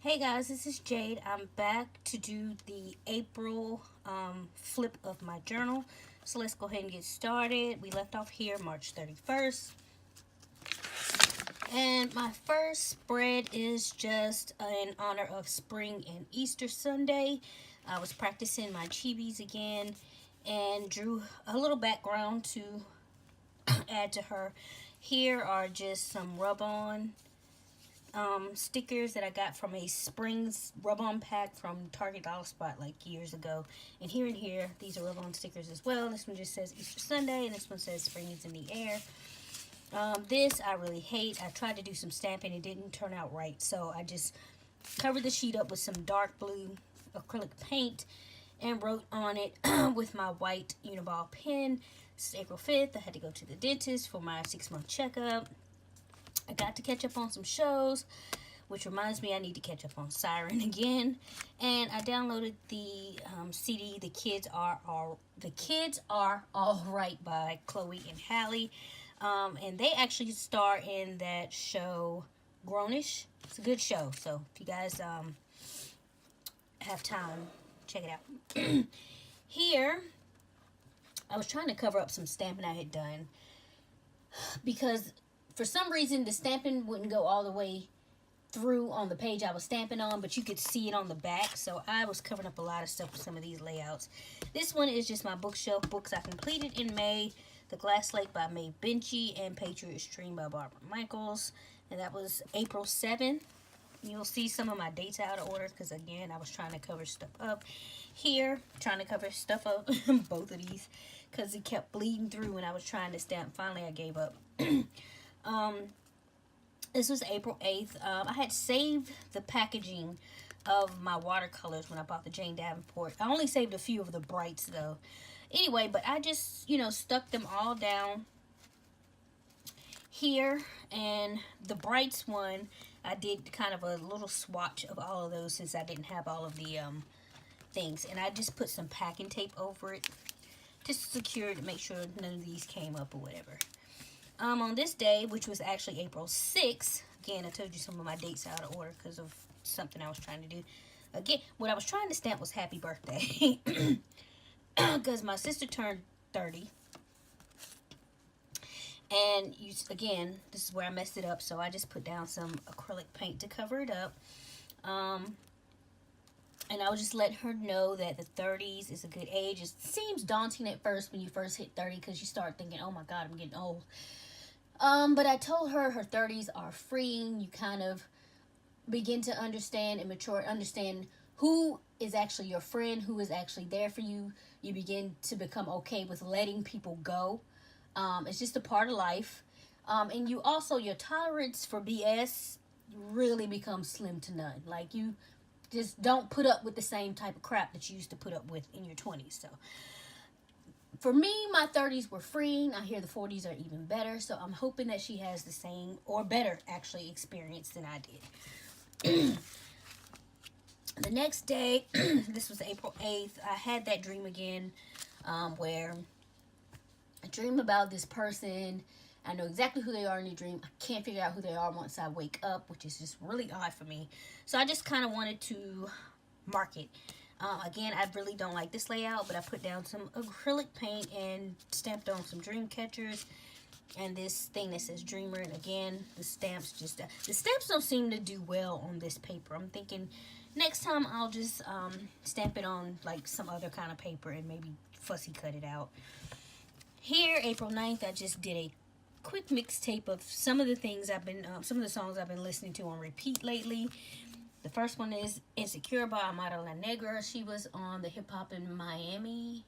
Hey guys, this is Jade. I'm back to do the April flip of my journal. So let's go ahead and get started. We left off here March 31st. And my first spread is just in honor of spring and Easter Sunday. I was practicing my chibis again and drew a little background to add to her. Here are just some rub-on stickers that I got from a Springs rub-on pack from Target Dollar Spot like years ago. And here, these are rub-on stickers as well. This one just says Easter Sunday, and this one says spring is in the air. This I really hate. I tried to do some stamping. It didn't turn out right. So I just covered the sheet up with some dark blue acrylic paint and wrote on it with my white Uniball pen. This is April 5th. I had to go to the dentist for my 6-month checkup. I got to catch up on some shows, which reminds me I need to catch up on Siren again. And I downloaded the CD, The Kids Are All Right by Chloe and Halle. And they actually star in that show, Grownish. It's a good show, so if you guys have time, check it out. Here, I was trying to cover up some stamping I had done because for some reason the stamping wouldn't go all the way through on the page I was stamping on, but you could see it on the back, so I was covering up a lot of stuff with some of these layouts. This one is just my bookshelf books I completed in May. The Glass Lake by Mae Benchy and Patriot Stream by Barbara Michaels. And that was April 7th. You'll see some of my dates out of order because, again, I was trying to cover stuff up. Here, trying to cover stuff up, both of these, because it kept bleeding through when I was trying to stamp. Finally, I gave up. This was April 8th. I had saved the packaging of my watercolors when I bought the Jane Davenport. I only saved a few of the brights, though. Anyway, but I just, stuck them all down here. And the brights one, I did kind of a little swatch of all of those since I didn't have all of the things. And I just put some packing tape over it just to secure it to make sure none of these came up or whatever. On this day, which was actually April 6th, again, I told you some of my dates out of order because of something I was trying to do. Again, what I was trying to stamp was happy birthday. Because my sister turned 30. And, again, this is where I messed it up. So I just put down some acrylic paint to cover it up. And I was just letting her know that the 30s is a good age. It seems daunting at first when you first hit 30 because you start thinking, oh my God, I'm getting old. But I told her 30s are freeing. You kind of begin to understand and mature, understand who is actually your friend, who is actually there for you. You begin to become okay with letting people go. It's just a part of life. And you also, your tolerance for BS really becomes slim to none. Like, you just don't put up with the same type of crap that you used to put up with in your 20s. So, for me, my 30s were freeing. I hear the 40s are even better. So, I'm hoping that she has the same, or better, actually, experience than I did. The next day, this was April 8th, I had that dream again where I dream about this person. I know exactly who they are in the dream. I can't figure out who they are once I wake up, which is just really odd for me. So I just kind of wanted to mark it. Again, I really don't like this layout, but I put down some acrylic paint and stamped on some dream catchers. And this thing that says Dreamer. And again, the stamps don't seem to do well on this paper. I'm thinking next time I'll just stamp it on like some other kind of paper and maybe fussy cut it out. Here, April 9th, I just did a quick mixtape of some of the things some of the songs I've been listening to on repeat lately. The first one is Insecure by Amara La Negra. She was on the Hip Hop in Miami,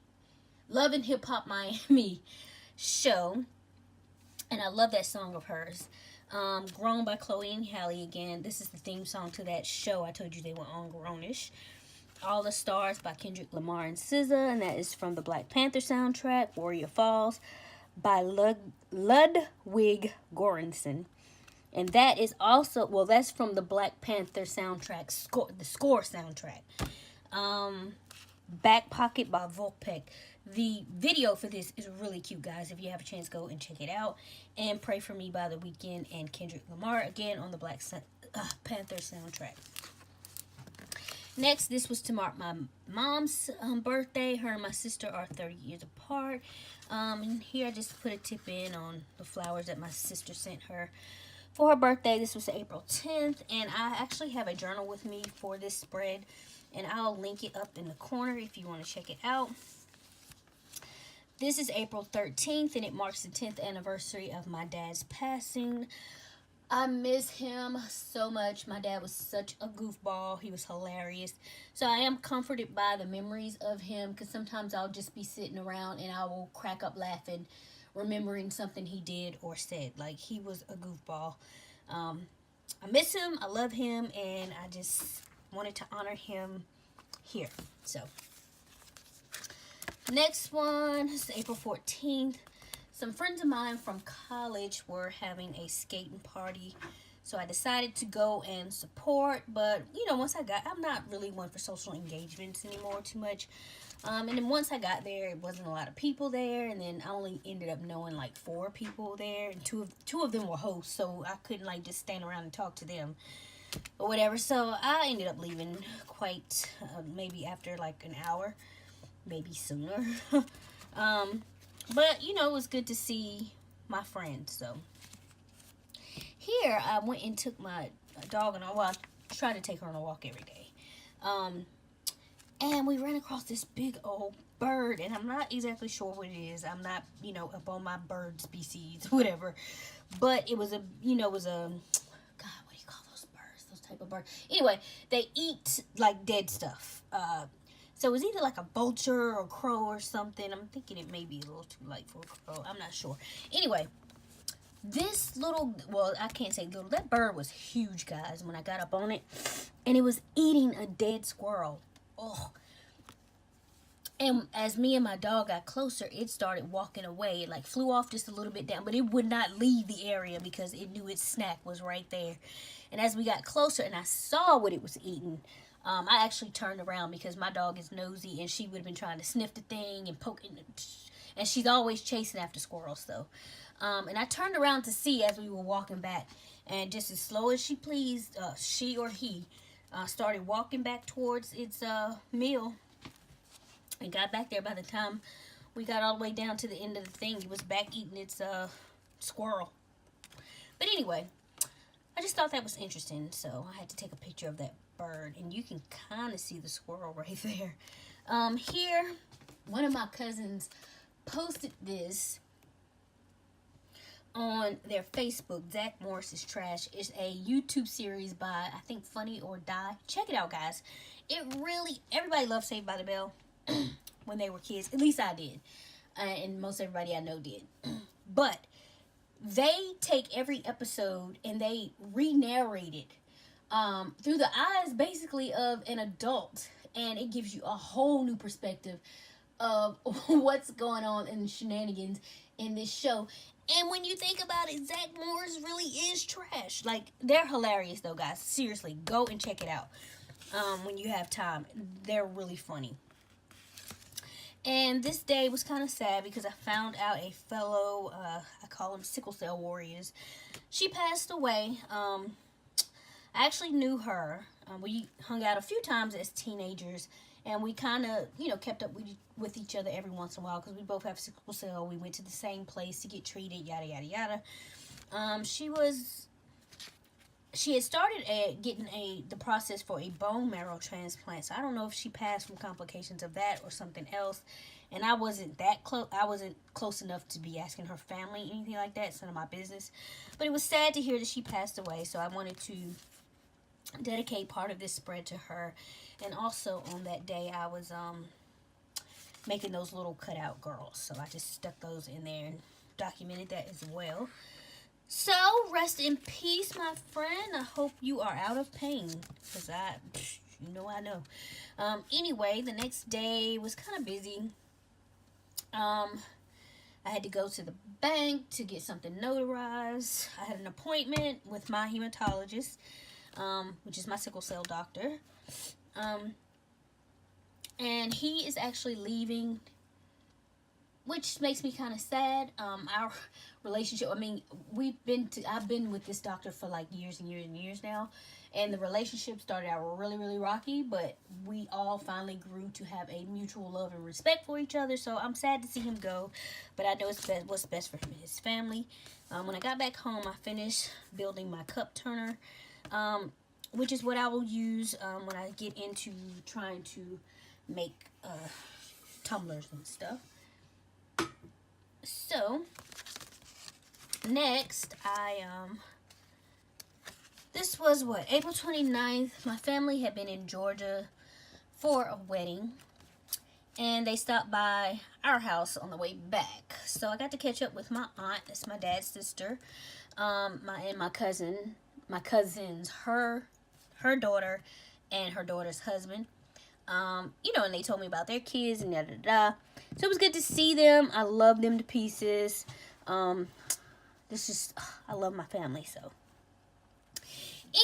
Love and Hip Hop Miami show. And I love that song of hers. Grown by Chloe and Halle again. This is the theme song to that show I told you they were on, Grownish. All the Stars by Kendrick Lamar and SZA. And that is from the Black Panther soundtrack. Warrior Falls by Ludwig Göransson. And that is also, well, that's from the Black Panther soundtrack, the score soundtrack. Back Pocket by Volpek. The video for this is really cute, guys. If you have a chance, go and check it out. And Pray For Me by The Weeknd and Kendrick Lamar, again on the Black Panther soundtrack. Next, this was to mark my mom's birthday. Her and my sister are 30 years apart. And here I just put a tip in on the flowers that my sister sent her for her birthday. This was April 10th. And I actually have a journal with me for this spread. And I'll link it up in the corner if you want to check it out. This is April 13th, and it marks the 10th anniversary of my dad's passing. I miss him so much. My dad was such a goofball. He was hilarious. So I am comforted by the memories of him, because sometimes I'll just be sitting around and I will crack up laughing, remembering something he did or said. Like, he was a goofball. I miss him. I love him, and I just wanted to honor him here. So next one is April 14th. Some friends of mine from college were having a skating party, so I decided to go and support. But, you know, I'm not really one for social engagements anymore too much. And then once I got there, it wasn't a lot of people there, and then I only ended up knowing like 4 people there, and two of them were hosts, so I couldn't like just stand around and talk to them or whatever. So I ended up leaving quite maybe after like an hour, maybe sooner. But, you know, it was good to see my friends. So here I went and took my dog on a walk. I try to take her on a walk every day. And we ran across this big old bird, and I'm not exactly sure what it is. I'm not, you know, up on my bird species, whatever. But it was a, you know, God, what do you call those birds? Those type of birds. Anyway, they eat like dead stuff. So it was either like a vulture or crow or something. I'm thinking it may be a little too light for a crow. I'm not sure. Anyway, this little, well, I can't say little. That bird was huge, guys, when I got up on it. And it was eating a dead squirrel. Oh. And as me and my dog got closer, it started walking away. It like flew off just a little bit down, but it would not leave the area because it knew its snack was right there. And as we got closer and I saw what it was eating, I actually turned around because my dog is nosy, and she would have been trying to sniff the thing and poke it. And she's always chasing after squirrels, though. And I turned around to see as we were walking back. And just as slow as she pleased, she or he started walking back towards its meal. And got back there. By the time we got all the way down to the end of the thing, it was back eating its squirrel. But anyway, I just thought that was interesting. So I had to take a picture of that bird, and you can kind of see the squirrel right there. Here, one of my cousins posted this on their Facebook. Zach Morris is Trash. It's a YouTube series by, I think, Funny or Die. Check it out, guys. Everybody loved Saved by the Bell when they were kids. At least I did. And most everybody I know did. But they take every episode and they re-narrate it through the eyes, basically, of an adult. And it gives you a whole new perspective of what's going on in the shenanigans in this show. And when you think about it, Zach Morris really is trash. Like, they're hilarious, though, guys. Seriously, go and check it out when you have time. They're really funny. And this day was kind of sad because I found out a fellow, I call them sickle cell warriors. She passed away. I actually knew her. We hung out a few times as teenagers, and we kind of, you know, kept up with each other every once in a while because we both have sickle cell. We went to the same place to get treated, yada, yada, yada. She had started getting the process for a bone marrow transplant. So I don't know if she passed from complications of that or something else. And I wasn't that close. I wasn't close enough to be asking her family anything like that. It's none of my business. But it was sad to hear that she passed away. So I wanted to dedicate part of this spread to her. And also on that day, I was making those little cutout girls. So I just stuck those in there and documented that as well. So, rest in peace, my friend. I hope you are out of pain. Because I know. Anyway, the next day was kind of busy. I had to go to the bank to get something notarized. I had an appointment with my hematologist, which is my sickle cell doctor. And he is actually leaving which makes me kind of sad. Our relationship, I mean, I've been with this doctor for like years and years and years now, and the relationship started out really, really rocky, but we all finally grew to have a mutual love and respect for each other. So I'm sad to see him go, but I know what's best for him and his family. When I got back home, I finished building my cup turner, which is what I will use when I get into trying to make tumblers and stuff. So, next, this was what, April 29th. My family had been in Georgia for a wedding, and they stopped by our house on the way back. So I got to catch up with my aunt, that's my dad's sister, my cousins, her daughter, and her daughter's husband. And they told me about their kids and da-da-da. So it was good to see them. I love them to pieces. I love my family, so.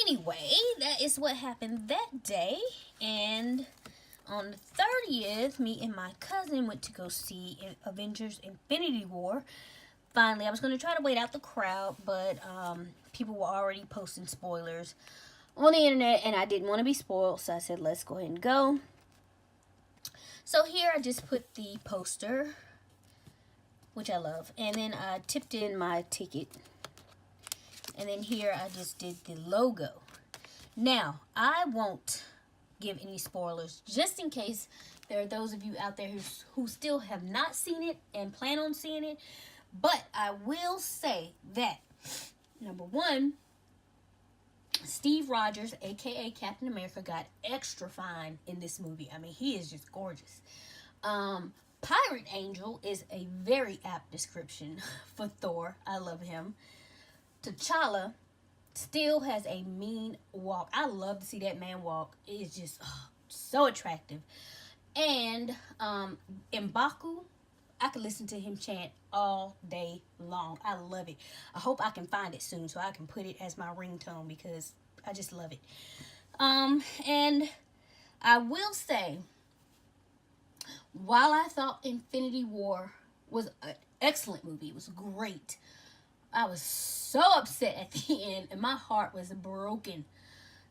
Anyway, that is what happened that day. And on the 30th, me and my cousin went to go see Avengers Infinity War. Finally, I was going to try to wait out the crowd, but people were already posting spoilers on the internet, and I didn't want to be spoiled, so I said, let's go ahead and go. So here I just put the poster, which I love, and then I tipped in my ticket, and then here I just did the logo. Now, I won't give any spoilers, just in case there are those of you out there who still have not seen it and plan on seeing it, but I will say that, number one, Steve Rogers, aka Captain America, got extra fine in this movie. I mean, he is just gorgeous. Pirate Angel is a very apt description for Thor. I love him. T'Challa still has a mean walk. I love to see that man walk. It is just so attractive. And M'Baku, I could listen to him chant all day long. I love it. I hope I can find it soon so I can put it as my ringtone because I just love it. And I will say, while I thought Infinity War was an excellent movie, it was great, I was so upset at the end and my heart was broken.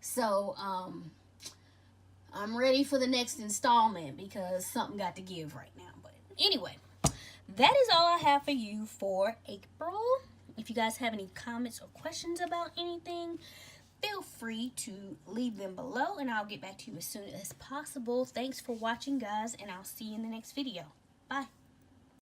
So, I'm ready for the next installment because something got to give right now. But anyway, that is all I have for you for April. If you guys have any comments or questions about anything, feel free to leave them below and I'll get back to you as soon as possible. Thanks for watching, guys, and I'll see you in the next video. Bye.